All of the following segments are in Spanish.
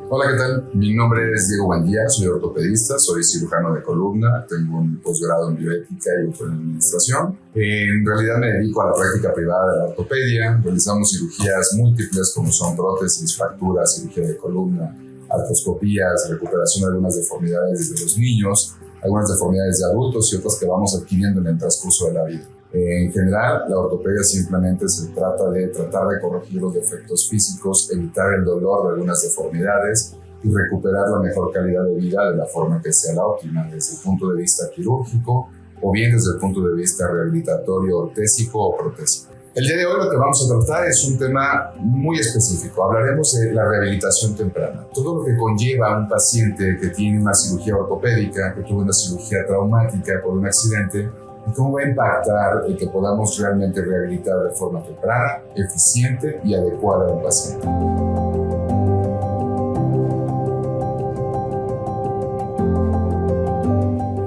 Hola, ¿qué tal? Mi nombre es Diego Buendía, soy ortopedista, soy cirujano de columna, tengo un posgrado en bioética y otro en administración. En realidad me dedico a la práctica privada de la ortopedia, realizamos cirugías múltiples como son prótesis, fracturas, cirugía de columna, artroscopías, recuperación de algunas deformidades de los niños, algunas deformidades de adultos y otras que vamos adquiriendo en el transcurso de la vida. En general, la ortopedia simplemente se trata de tratar de corregir los defectos físicos, evitar el dolor de algunas deformidades y recuperar la mejor calidad de vida de la forma que sea la óptima, desde el punto de vista quirúrgico o bien desde el punto de vista rehabilitatorio, ortésico o protésico. El día de hoy lo que vamos a tratar es un tema muy específico. Hablaremos de la rehabilitación temprana. Todo lo que conlleva a un paciente que tiene una cirugía ortopédica, que tuvo una cirugía traumática por un accidente, y cómo va a impactar el que podamos realmente rehabilitar de forma temprana, eficiente y adecuada a un paciente.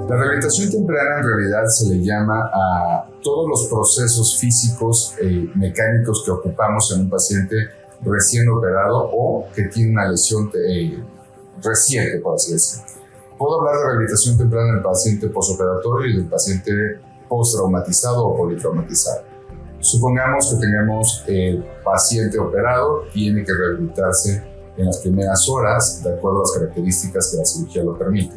La rehabilitación temprana en realidad se le llama a todos los procesos físicos y mecánicos que ocupamos en un paciente recién operado o que tiene una lesión reciente, por así decirlo. Puedo hablar de rehabilitación temprana del paciente postoperatorio y del paciente post-traumatizado o politraumatizado. Supongamos que tenemos el paciente operado, tiene que rehabilitarse en las primeras horas de acuerdo a las características que la cirugía lo permite.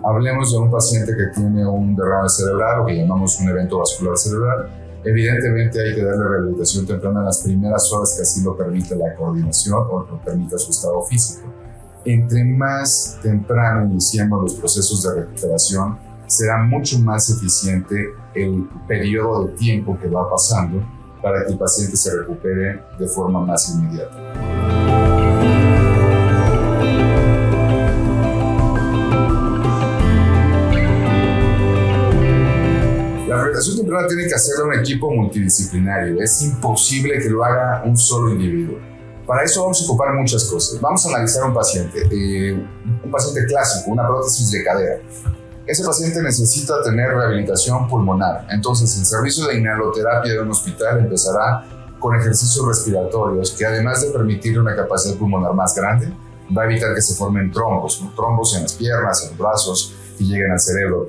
Hablemos de un paciente que tiene un derrame cerebral o que llamamos un evento vascular cerebral. Evidentemente hay que darle rehabilitación temprana en las primeras horas que así lo permite la coordinación o lo permita su estado físico. Entre más temprano iniciemos los procesos de recuperación, será mucho más eficiente el periodo de tiempo que va pasando para que el paciente se recupere de forma más inmediata. La rehabilitación temprana tiene que hacerlo un equipo multidisciplinario. Es imposible que lo haga un solo individuo. Para eso vamos a ocupar muchas cosas. Vamos a analizar un paciente clásico, una prótesis de cadera. Ese paciente necesita tener rehabilitación pulmonar. Entonces, el servicio de inhaloterapia de un hospital empezará con ejercicios respiratorios que, además de permitirle una capacidad pulmonar más grande, va a evitar que se formen trombos en las piernas, en los brazos y lleguen al cerebro.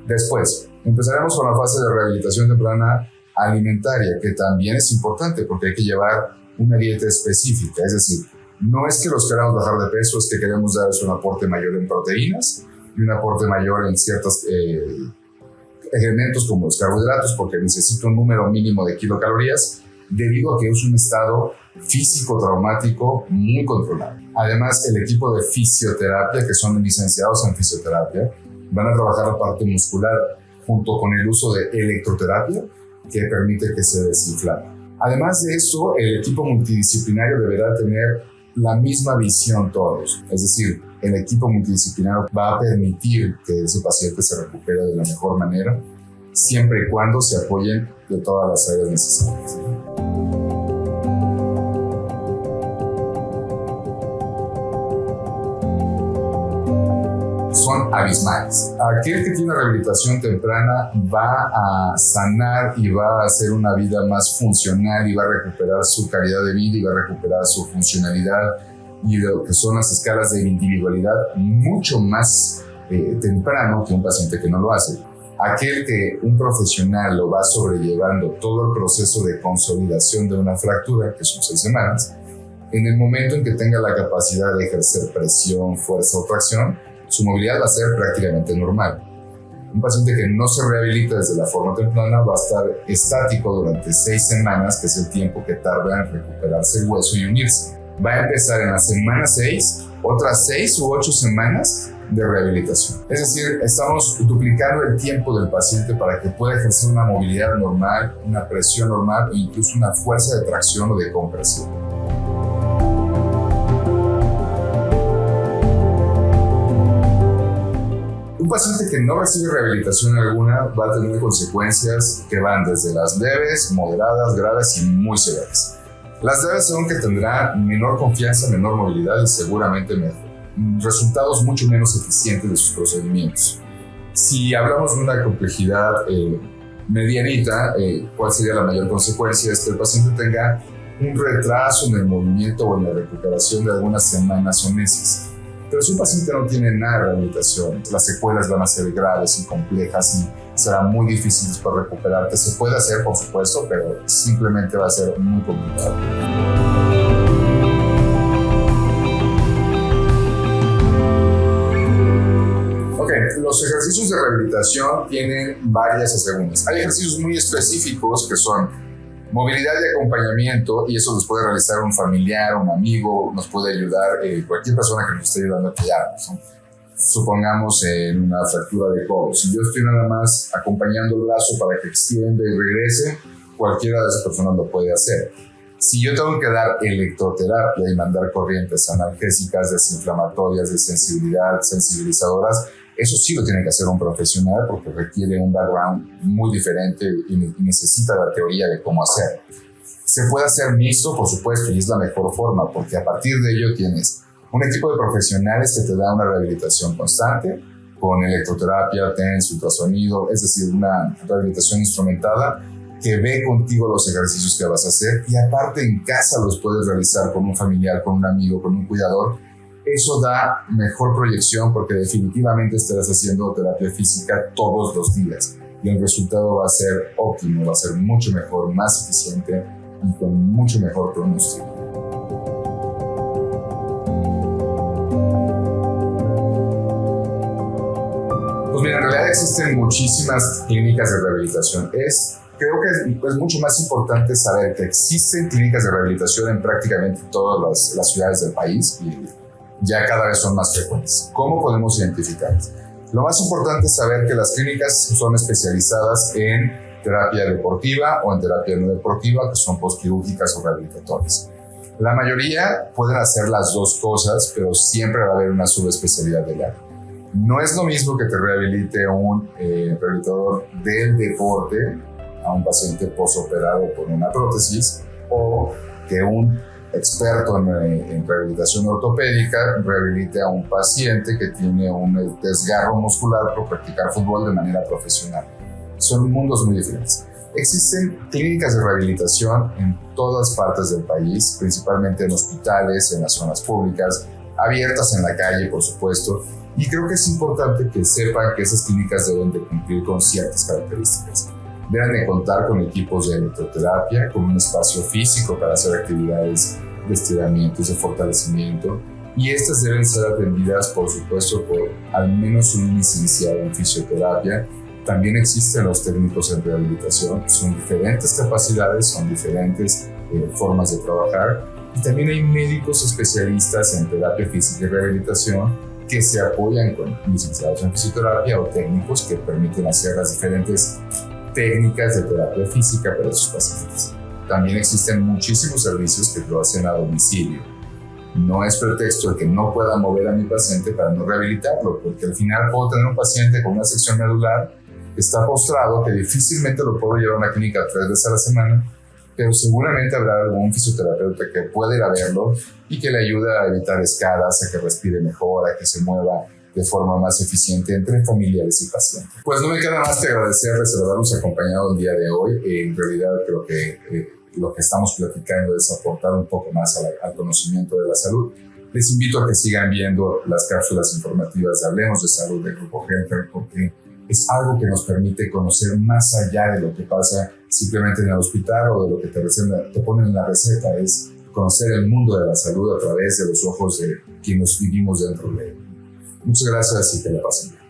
Después, empezaremos con la fase de rehabilitación temprana alimentaria, que también es importante porque hay que llevar una dieta específica. Es decir, no es que los queramos bajar de peso, es que queremos darles un aporte mayor en proteínas y un aporte mayor en ciertos elementos como los carbohidratos, porque necesita un número mínimo de kilocalorías debido a que es un estado físico traumático muy controlado. Además, el equipo de fisioterapia, que son licenciados en fisioterapia, van a trabajar la parte muscular junto con el uso de electroterapia que permite que se desinflame. Además de eso, el equipo multidisciplinario deberá tener la misma visión todos. Es decir, el equipo multidisciplinario va a permitir que ese paciente se recupere de la mejor manera, siempre y cuando se apoyen de todas las áreas necesarias. Son abismales. Aquel que tiene una rehabilitación temprana va a sanar y va a hacer una vida más funcional y va a recuperar su calidad de vida y va a recuperar su funcionalidad y lo que son las escalas de individualidad mucho más temprano que un paciente que no lo hace. Aquel que un profesional lo va sobrellevando todo el proceso de consolidación de una fractura, que son 6 semanas, en el momento en que tenga la capacidad de ejercer presión, fuerza o tracción, su movilidad va a ser prácticamente normal. Un paciente que no se rehabilita desde la forma temprana va a estar estático durante 6 semanas, que es el tiempo que tarda en recuperarse el hueso y unirse. Va a empezar en la semana 6, otras 6 u 8 semanas de rehabilitación. Es decir, estamos duplicando el tiempo del paciente para que pueda ejercer una movilidad normal, una presión normal e incluso una fuerza de tracción o de compresión. Un paciente que no recibe rehabilitación alguna va a tener consecuencias que van desde las leves, moderadas, graves y muy severas. Las leves son que tendrá menor confianza, menor movilidad y seguramente resultados mucho menos eficientes de sus procedimientos. Si hablamos de una complejidad medianita, ¿cuál sería la mayor consecuencia? Es que el paciente tenga un retraso en el movimiento o en la recuperación de algunas semanas o meses. Pero si un paciente no tiene nada de rehabilitación, las secuelas van a ser graves y complejas y será muy difícil para recuperarte. Se puede hacer, por supuesto, pero simplemente va a ser muy complicado. Los ejercicios de rehabilitación tienen varias asegúnes. Hay ejercicios muy específicos que son movilidad y acompañamiento, y eso los puede realizar un familiar, un amigo, nos puede ayudar cualquier persona que nos esté ayudando a apoyarnos, ¿no? Supongamos en una fractura de codo. Si yo estoy nada más acompañando el brazo para que extienda y regrese, cualquiera de esas personas lo puede hacer. Si yo tengo que dar electroterapia y mandar corrientes analgésicas, desinflamatorias, de sensibilidad, sensibilizadoras, eso sí lo tiene que hacer un profesional porque requiere un background muy diferente y necesita la teoría de cómo hacerlo. Se puede hacer mixto, por supuesto, y es la mejor forma porque a partir de ello tienes un equipo de profesionales que te da una rehabilitación constante con electroterapia, TENS, ultrasonido, es decir, una rehabilitación instrumentada que ve contigo los ejercicios que vas a hacer y aparte en casa los puedes realizar con un familiar, con un amigo, con un cuidador. Eso da mejor proyección porque definitivamente estarás haciendo terapia física todos los días y el resultado va a ser óptimo, va a ser mucho mejor, más eficiente y con mucho mejor pronóstico. Pues mira, en realidad existen muchísimas clínicas de rehabilitación. Creo que es mucho más importante saber que existen clínicas de rehabilitación en prácticamente todas las ciudades del país y ya cada vez son más frecuentes. ¿Cómo podemos identificarlas? Lo más importante es saber que las clínicas son especializadas en terapia deportiva o en terapia no deportiva, que son postquirúrgicas o rehabilitatorias. La mayoría pueden hacer las dos cosas, pero siempre va a haber una subespecialidad del área. No es lo mismo que te rehabilite un rehabilitador del deporte a un paciente posoperado por una prótesis o que un experto en rehabilitación ortopédica rehabilite a un paciente que tiene un desgarro muscular por practicar fútbol de manera profesional. Son mundos muy diferentes. Existen clínicas de rehabilitación en todas partes del país, principalmente en hospitales, en las zonas públicas, abiertas en la calle, por supuesto, y creo que es importante que sepan que esas clínicas deben de cumplir con ciertas características. Deben de contar con equipos de electroterapia, con un espacio físico para hacer actividades de estiramientos, de fortalecimiento, y estas deben ser atendidas, por supuesto, por al menos un licenciado en fisioterapia. También existen los técnicos en rehabilitación, son diferentes capacidades, son diferentes formas de trabajar, y también hay médicos especialistas en terapia física y rehabilitación que se apoyan con licenciados en fisioterapia o técnicos que permiten hacer las diferentes técnicas de terapia física para sus pacientes. También existen muchísimos servicios que lo hacen a domicilio. No es pretexto el que no pueda mover a mi paciente para no rehabilitarlo, porque al final puedo tener un paciente con una sección medular que está postrado, que difícilmente lo puedo llevar a una clínica 3 veces a la semana, pero seguramente habrá algún fisioterapeuta que pueda ir a verlo y que le ayude a evitar escalas, a que respire mejor, a que se mueva de forma más eficiente entre familiares y pacientes. Pues no me queda más que agradecerles el habernos acompañado el día de hoy. En realidad creo que lo que estamos platicando es aportar un poco más al conocimiento de la salud. Les invito a que sigan viendo las cápsulas informativas de Hablemos de Salud de Grupo Helfer, porque es algo que nos permite conocer más allá de lo que pasa simplemente en el hospital o de lo que te ponen en la receta. Es conocer el mundo de la salud a través de los ojos de quienes vivimos dentro de él. Muchas gracias y que la pasen bien.